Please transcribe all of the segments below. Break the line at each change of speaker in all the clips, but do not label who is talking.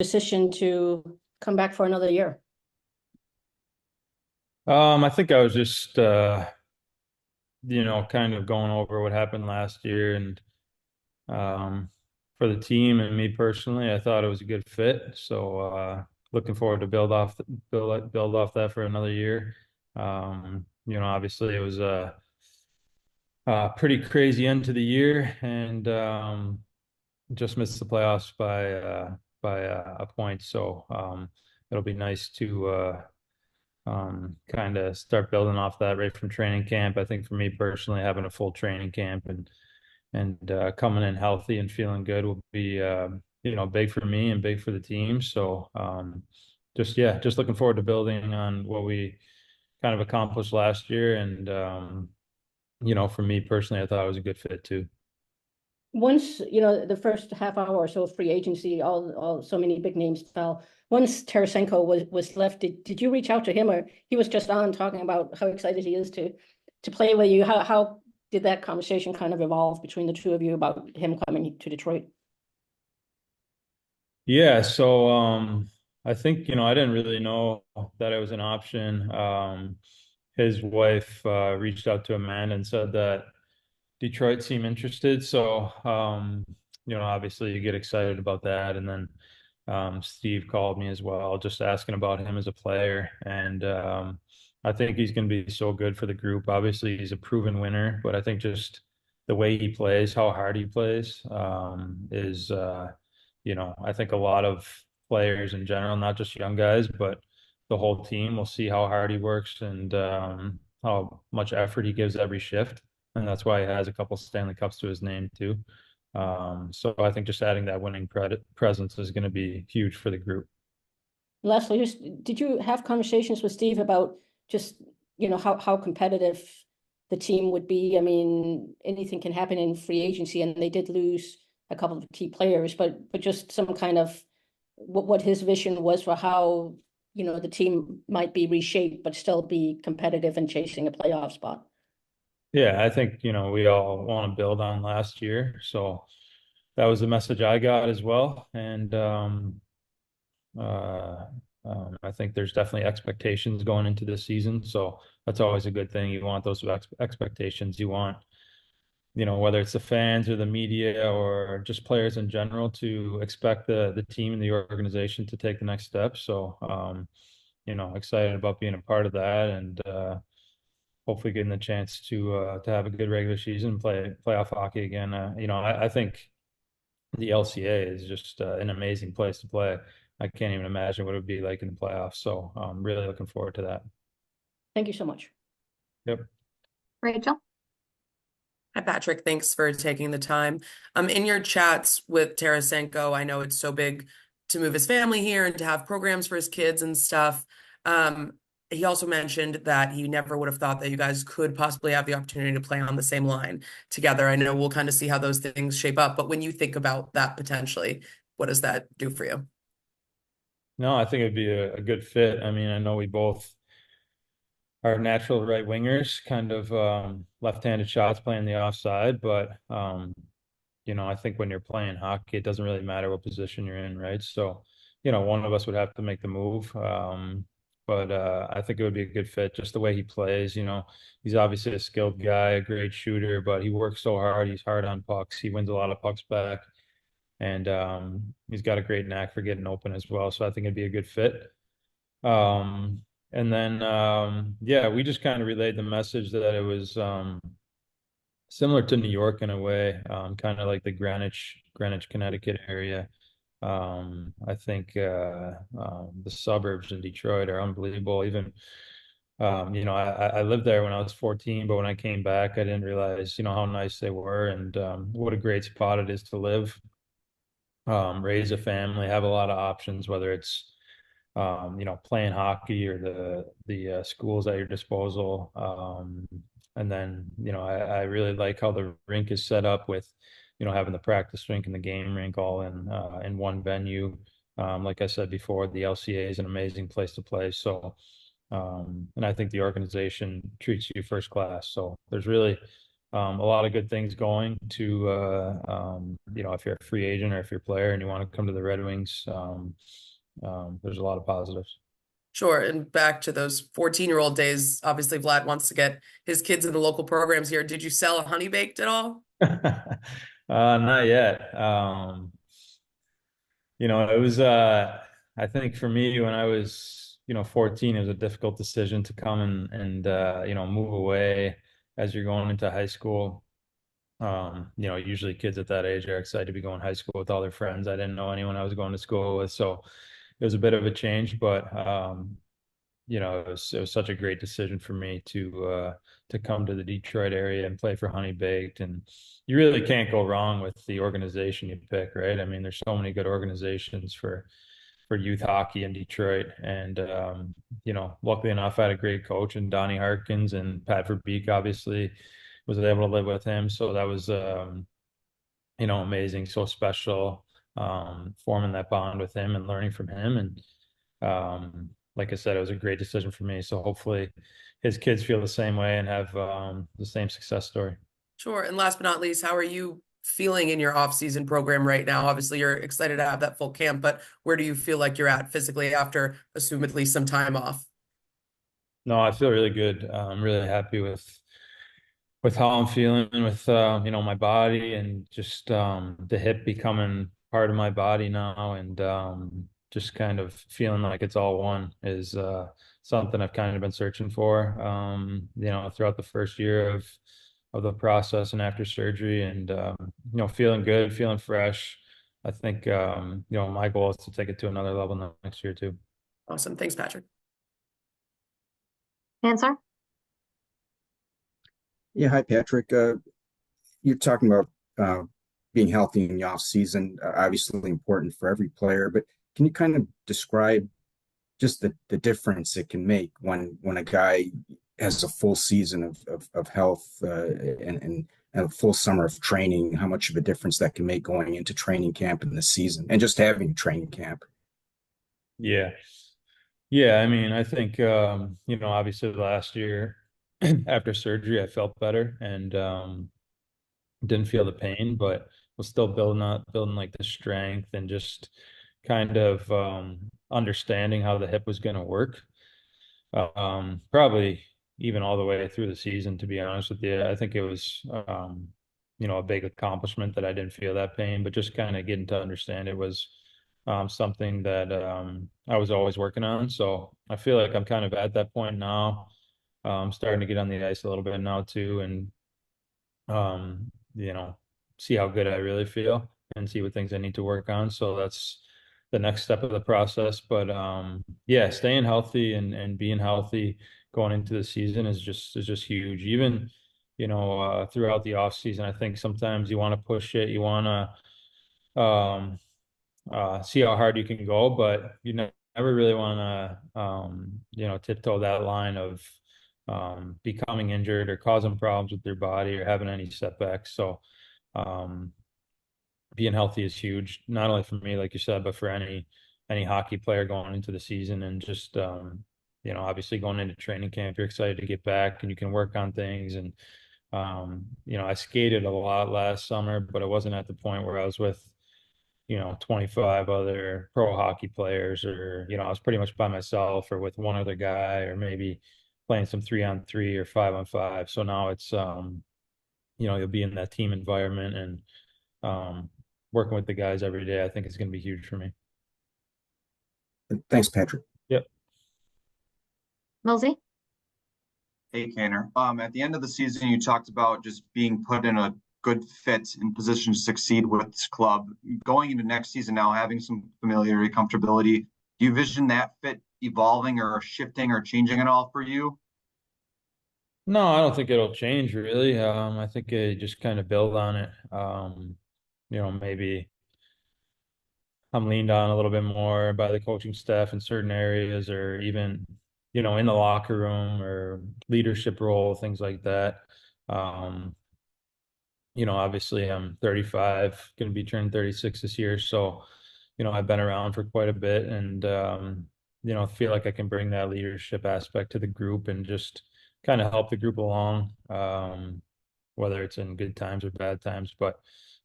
decision to come back for another year?
I think I was just kind of going over what happened last year and um for the team and me personally, I thought it was a good fit. So looking forward to build off that for another year. Obviously it was a pretty crazy end to the year and just missed the playoffs by a point. So it'll be nice to kind of start building off that right from training camp. I think for me personally, having a full training camp and coming in healthy and feeling good will be big for me and big for the team. So just looking forward to building on what we kind of accomplished last year. And for me personally, I thought it was a good fit too.
Once, the first half hour or so of free agency, all so many big names fell. Once Tarasenko was left, did you reach out to him, or he was just on talking about how excited he is to play with you? How did that conversation kind of evolve between the two of you about him coming to Detroit?
Yeah, so I think, I didn't really know that it was an option. His wife reached out to Amanda and said that Detroit seemed interested. So obviously you get excited about that. And then Steve called me as well, just asking about him as a player. And I think he's going to be so good for the group. Obviously, he's a proven winner, but I think just the way he plays, how hard he plays, is I think a lot of players in general, not just young guys, but the whole team will see how hard he works and how much effort he gives every shift. And that's why he has a couple Stanley Cups to his name too. So I think just adding that winning presence is going to be huge for the group.
Lastly, did you have conversations with Steve about just, how competitive the team would be? I mean, anything can happen in free agency, and they did lose a couple of key players, but just some kind of what his vision was for how, the team might be reshaped, but still be competitive and chasing a playoff spot.
Yeah, I think, we all want to build on last year. So that was the message I got as well. And uh, I think there's definitely expectations going into this season. So that's always a good thing. You want those expectations. You want, whether it's the fans or the media or just players in general to expect the team and the organization to take the next step. So, excited about being a part of that and hopefully getting the chance to have a good regular season, play playoff hockey again. I think the LCA is just an amazing place to play. I can't even imagine what it would be like in the playoffs. So I'm really looking forward to that.
Thank you so much.
Yep.
Rachel?
Hi, Patrick. Thanks for taking the time. In your chats with Tarasenko, I know it's so big to move his family here and to have programs for his kids and stuff. He also mentioned that he never would have thought that you guys could possibly have the opportunity to play on the same line together. I know we'll kind of see how those things shape up, but when you think about that potentially, what does that do for you?
No, I think it'd be a good fit. I mean, I know we both are natural right wingers, kind of left-handed shots playing the offside, but I think when you're playing hockey, it doesn't really matter what position you're in, right? So, one of us would have to make the move. But I think it would be a good fit, just the way he plays. He's obviously a skilled guy, a great shooter, but he works so hard. He's hard on pucks. He wins a lot of pucks back, and he's got a great knack for getting open as well. So I think it'd be a good fit. And then, yeah, we just kind of relayed the message that it was similar to New York in a way, kind of like the Greenwich, Connecticut area. I think the suburbs in Detroit are unbelievable. Even, I lived there when I was 14, but when I came back, I didn't realize, how nice they were and what a great spot it is to live, raise a family, have a lot of options, whether it's playing hockey or the schools at your disposal. And then, I really like how the rink is set up with, having the practice rink and the game rink all in one venue. Like I said before, the LCA is an amazing place to play. So, and I think the organization treats you first class. So there's really a lot of good things going to, if you're a free agent or if you're a player and you want to come to the Red Wings, there's a lot of positives.
Sure. And back to those 14-year-old days, obviously Vlad wants to get his kids in the local programs here. Did you sell a honey baked at all?
Not yet. It was, I think for me when I was, 14, it was a difficult decision to come and move away as you're going into high school. Usually kids at that age are excited to be going to high school with all their friends. I didn't know anyone I was going to school with, so it was a bit of a change, but it was such a great decision for me to come to the Detroit area and play for Honey Baked. And you really can't go wrong with the organization you pick, right? I mean, there's so many good organizations for youth hockey in Detroit. And luckily enough, I had a great coach in Donnie Harkins, and Pat Verbeek obviously was able to live with him. So that was amazing, so special, forming that bond with him and learning from him. And like I said, it was a great decision for me. So hopefully his kids feel the same way and have the same success story.
Sure. And last but not least, how are you feeling in your off-season program right now? Obviously, you're excited to have that full camp, but where do you feel like you're at physically after assumedly some time off?
No, I feel really good. I'm really happy with how I'm feeling with my body, and just the hip becoming part of my body now, and just kind of feeling like it's all one is something I've kind of been searching for throughout the first year of the process and after surgery, and feeling good, feeling fresh. I think my goal is to take it to another level next year too.
Awesome. Thanks, Patrick.
Answer.
Yeah, hi Patrick. You're talking about being healthy in the off season, obviously important for every player, but can you kind of describe just the difference it can make when a guy has a full season of health and a full summer of training, how much of a difference that can make going into training camp in the season and just having training camp?
Yeah. Yeah, I mean, I think obviously last year after surgery I felt better, and didn't feel the pain, but was still building like the strength and just kind of understanding how the hip was going to work. Probably even all the way through the season, to be honest with you. I think it was a big accomplishment that I didn't feel that pain, but just kind of getting to understand it was something that I was always working on. So I feel like I'm kind of at that point now. Starting to get on the ice a little bit now too, and um, you know, see how good I really feel and see what things I need to work on. So that's the next step of the process. But yeah, staying healthy and being healthy going into the season is just huge. Even, throughout the off season, I think sometimes you want to push it, you want to see how hard you can go, but you never really want to tiptoe that line of becoming injured or causing problems with their body or having any setbacks. So um, being healthy is huge, not only for me, like you said, but for any hockey player going into the season. And just obviously going into training camp, you're excited to get back and you can work on things. And I skated a lot last summer, but I wasn't at the point where I was with 25 other pro hockey players, or I was pretty much by myself or with one other guy, or maybe playing some 3-on-3 or 5-on-5. So now it's you'll be in that team environment, and working with the guys every day, I think is going to be huge for me.
Thanks, Patrick.
Yep.
Millsy.
Hey, Kaner. At the end of the season, you talked about just being put in a good fit and position to succeed with this club. Going into next season now, having some familiarity, comfortability, do you vision that fit evolving or shifting or changing at all for you?
No, I don't think it'll change really. I think it just kind of build on it. Maybe I'm leaned on a little bit more by the coaching staff in certain areas, or even, in the locker room or leadership role, things like that. Um, obviously I'm 35, going to be turning 36 this year. So, I've been around for quite a bit, and, feel like I can bring that leadership aspect to the group and just kind of help the group along, whether it's in good times or bad times. But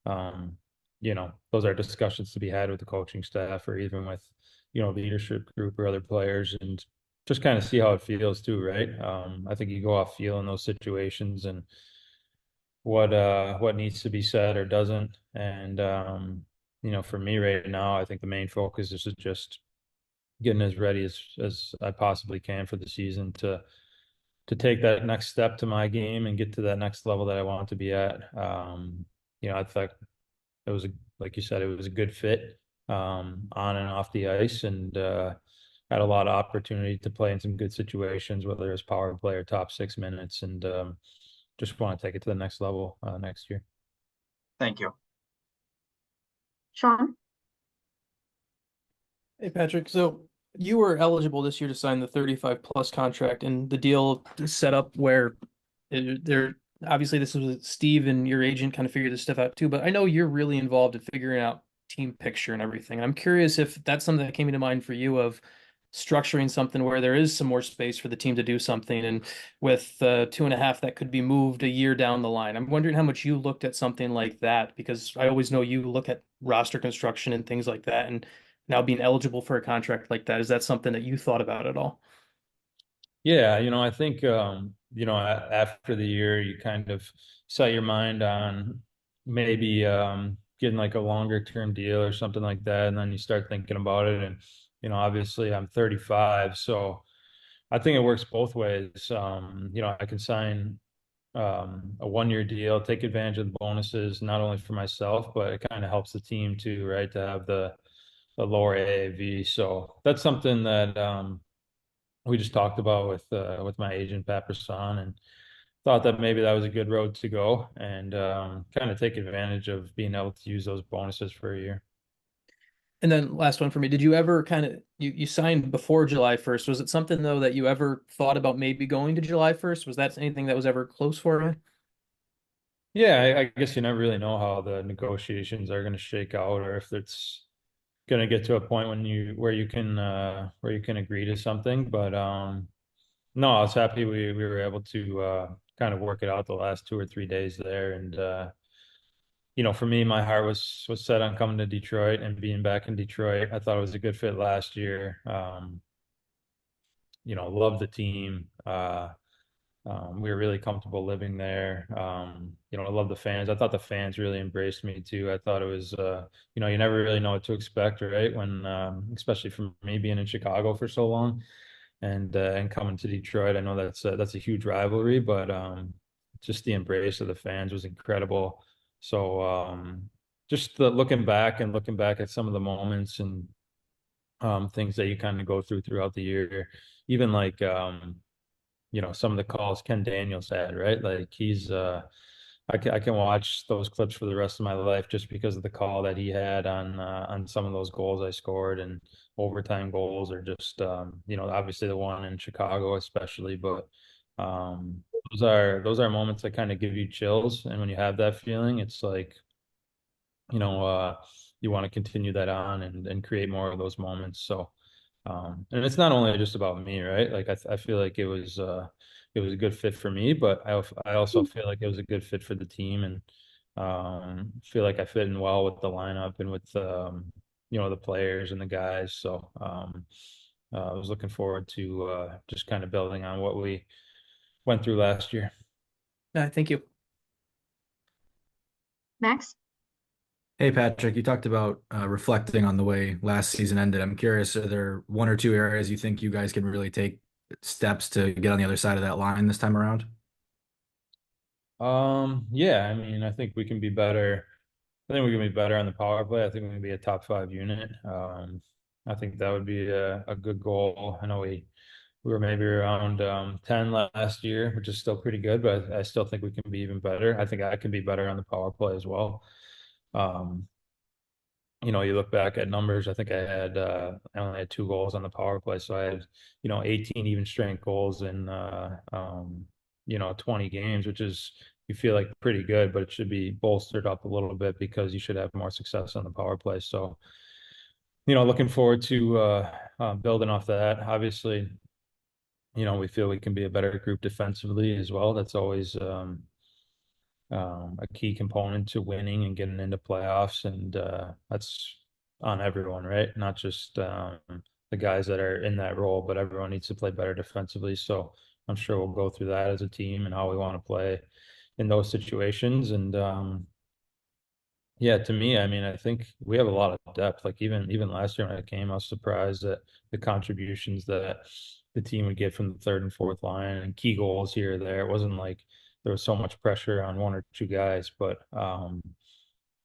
those are discussions to be had with the coaching staff or even with, leadership group or other players, and just kind of see how it feels too, right? I think you go off feel in those situations and what needs to be said or doesn't. And for me right now, I think the main focus is just getting as ready as I possibly can for the season to take that next step to my game and get to that next level that I want to be at. I thought it was like you said, it was a good fit on and off the ice, and had a lot of opportunity to play in some good situations, whether it's power play or top 6 minutes, and just want to take it to the next level next year.
Thank you.
Sean?
Hey, Patrick. So you were eligible this year to sign the 35 plus contract, and the deal is set up where there obviously this was Steve and your agent kind of figured this stuff out too, but I know you're really involved in figuring out team picture and everything. I'm curious if that's something that came into mind for you of structuring something where there is some more space for the team to do something, and with 2.5 that could be moved a year down the line. I'm wondering how much you looked at something like that, because I always know you look at roster construction and things like that, and now being eligible for a contract like that, is that something that you thought about at all?
Yeah, I think after the year you kind of set your mind on maybe getting like a longer term deal or something like that, and then you start thinking about it. And obviously I'm 35, so I think it works both ways. I can sign a 1 year deal, take advantage of the bonuses, not only for myself, but it kind of helps the team too, right? To have the lower AAV. So that's something that we just talked about with my agent Pat Brisson, and thought that maybe that was a good road to go, and kind of take advantage of being able to use those bonuses for a year.
And then last one for me, did you ever kind of you signed before July 1st? Was it something though that you ever thought about maybe going to July 1st? Was that anything that was ever close for you?
Yeah, I guess you never really know how the negotiations are going to shake out, or if it's going to get to a point where you can agree to something. But no, I was happy we were able to kind of work it out the last 2 or 3 days there. And for me, my heart was set on coming to Detroit and being back in Detroit. I thought it was a good fit last year. Loved the team. We were really comfortable living there. I love the fans. I thought the fans really embraced me too. I thought it was, you never really know what to expect, right? When, especially from me being in Chicago for so long, and coming to Detroit. I know that's a huge rivalry, but just the embrace of the fans was incredible. So just looking back at some of the moments and things that you kind of go throughout the year, even like some of the calls Ken Daniels had, right? Like I can watch those clips for the rest of my life just because of the call that he had on some of those goals I scored, and overtime goals, or just obviously the one in Chicago especially. But those are moments that kind of give you chills, and when you have that feeling, it's like you want to continue that on and create more of those moments. So and it's not only just about me, right? Like I feel like it was a good fit for me, but I also feel like it was a good fit for the team, and feel like I fit in well with the lineup and with the players and the guys. So I was looking forward to just kind of building on what we went through last year.
Thank you.
Max?
Hey, Patrick, you talked about reflecting on the way last season ended. I'm curious, are there one or two areas you think you guys can really take steps to get on the other side of that line this time around?
Yeah, I mean, I think we can be better. I think we can be better on the power play. I think we can be a top 5 unit. I think that would be a good goal. I know we were maybe around 10 last year, which is still pretty good, but I still think we can be even better. I think I can be better on the power play as well. Um, you look back at numbers, I think I only had 2 goals on the power play. So I had, 18 even strength goals in 20 games, which is, you feel like pretty good, but it should be bolstered up a little bit because you should have more success on the power play. So, looking forward to building off that. Obviously, we feel we can be a better group defensively as well. That's always a key component to winning and getting into playoffs, and that's on everyone, right? Not just the guys that are in that role, but everyone needs to play better defensively. So I'm sure we'll go through that as a team and how we want to play in those situations. And yeah, to me, I mean, I think we have a lot of depth. Like even last year when I came, I was surprised at the contributions that the team would get from the third and fourth line and key goals here or there. It wasn't like there was so much pressure on one or two guys, but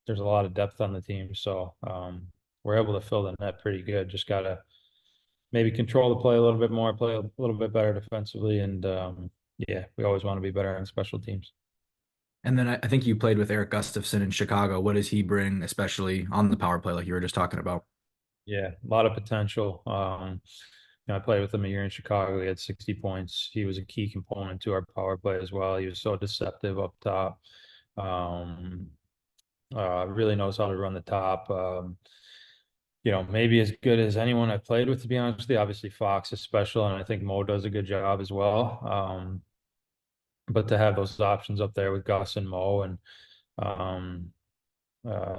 there's a lot of depth on the team. So we're able to fill the net pretty good. Just gotta maybe control the play a little bit more, play a little bit better defensively, and yeah, we always want to be better on special teams.
And then I think you played with Eric Gustafson in Chicago. What does he bring, especially on the power play, like you were just talking about?
Yeah, a lot of potential. I played with him a year in Chicago. He had 60 points. He was a key component to our power play as well. He was so deceptive up top. Um, really knows how to run the top. Maybe as good as anyone I've played with, to be honest with you. Obviously, Fox is special, and I think Mo does a good job as well. But to have those options up there with Gus and Mo and um,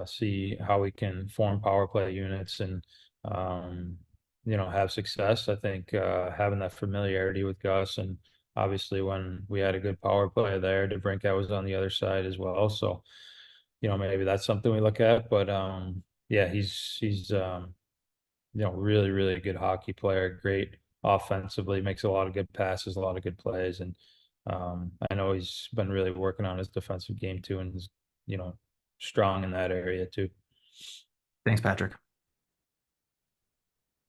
see how we can form power play units and um, have success. I think having that familiarity with Gus, and obviously when we had a good power play there, DeBrincat was on the other side as well. So maybe that's something we look at. But yeah, he's really really good hockey player, great offensively, makes a lot of good passes, a lot of good plays, and I know he's been really working on his defensive game too, and is strong in that area too.
Thanks, Patrick.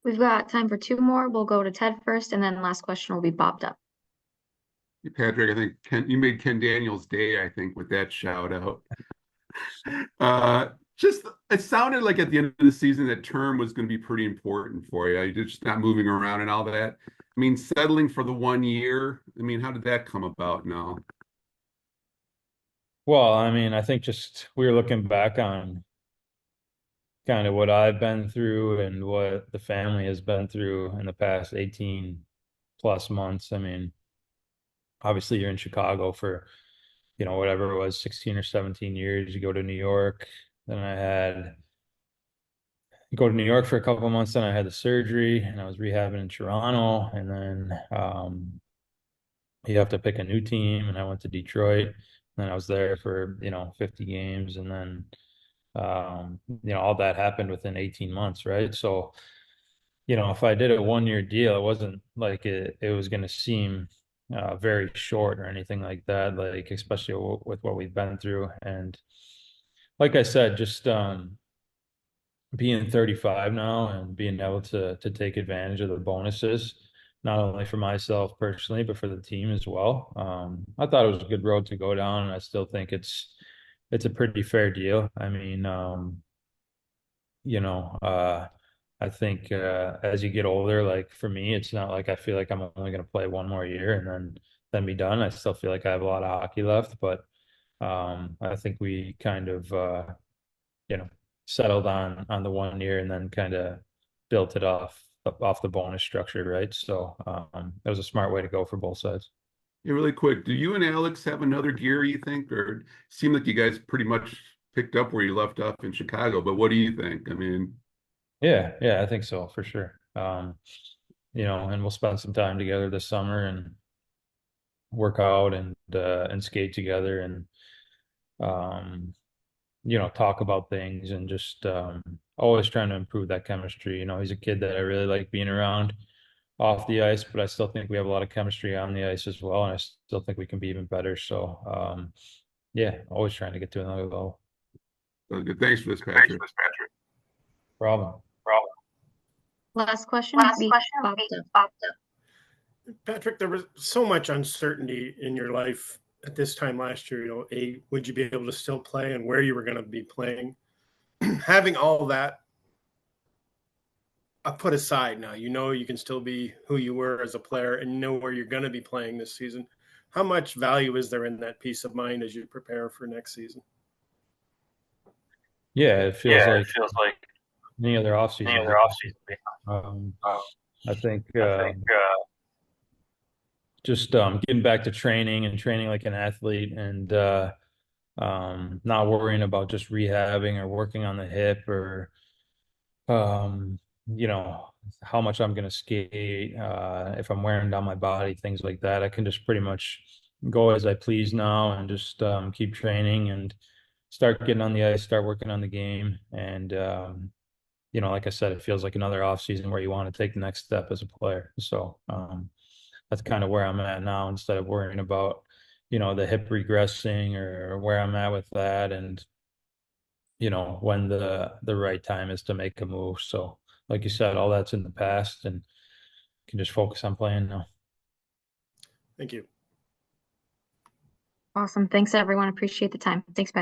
We've got time for two more. We'll go to Ted first, and then last question will be bobbed up.
Patrick, I think you made Ken Daniels' day, I think, with that shout out. Just it sounded like at the end of the season that term was going to be pretty important for you. You're just not moving around and all that. I mean, settling for the 1 year. I mean, how did that come about now?
Well, I mean, I think just we were looking back on kind of what I've been through and what the family has been through in the past 18 plus months. I mean, obviously you're in Chicago for, whatever it was, 16 or 17 years. You go to New York. Then I had go to New York for a couple of months. Then I had the surgery and I was rehabbing in Toronto. And then you have to pick a new team. And I went to Detroit. And I was there for, 50 games. And then all that happened within 18 months, right? So, if I did a 1 year deal, it wasn't like it was going to seem very short or anything like that, like especially with what we've been through. And like I said, just being 35 now and being able to take advantage of the bonuses, not only for myself personally, but for the team as well. I thought it was a good road to go down, and I still think it's a pretty fair deal. I mean, I think as you get older, like for me, it's not like I feel like I'm only going to play 1 more year and then be done. I still feel like I have a lot of hockey left, but I think we kind of settled on the 1 year and then kind of built it off the bonus structure, right? So it was a smart way to go for both sides.
Yeah, really quick, do you and Alex have another gear, you think, or seem like you guys pretty much picked up where you left off in Chicago? But what do you think? I mean,
Yeah, I think so for sure. And we'll spend some time together this summer and work out and skate together and talk about things and just always trying to improve that chemistry. He's a kid that I really like being around off the ice, but I still think we have a lot of chemistry on the ice as well, and I still think we can be even better. So yeah, always trying to get to another level.
good. Thanks for this, Patrick.
Problem.
Last question will be bobbed up.
Patrick, there was so much uncertainty in your life at this time last year. Would you be able to still play and where you were going to be playing? Having all that put aside now, you can still be who you were as a player and know where you're going to be playing this season. How much value is there in that peace of mind as you prepare for next season?
Yeah, it feels like any other offseason. I think just getting back to training and training like an athlete and not worrying about just rehabbing or working on the hip or you know, how much I'm going to skate, if I'm wearing down my body, things like that. I can just pretty much go as I please now and just keep training and start getting on the ice, start working on the game. And, you know, like I said, it feels like another off season where you want to take the next step as a player. So that's kind of where I'm at now instead of worrying about, you know, the hip regressing or where I'm at with that. And, you know, when the right time is to make a move. So like you said, all that's in the past and can just focus on playing now.
Thank you.
Awesome. Thanks, everyone. Appreciate the time. Thanks, Pat.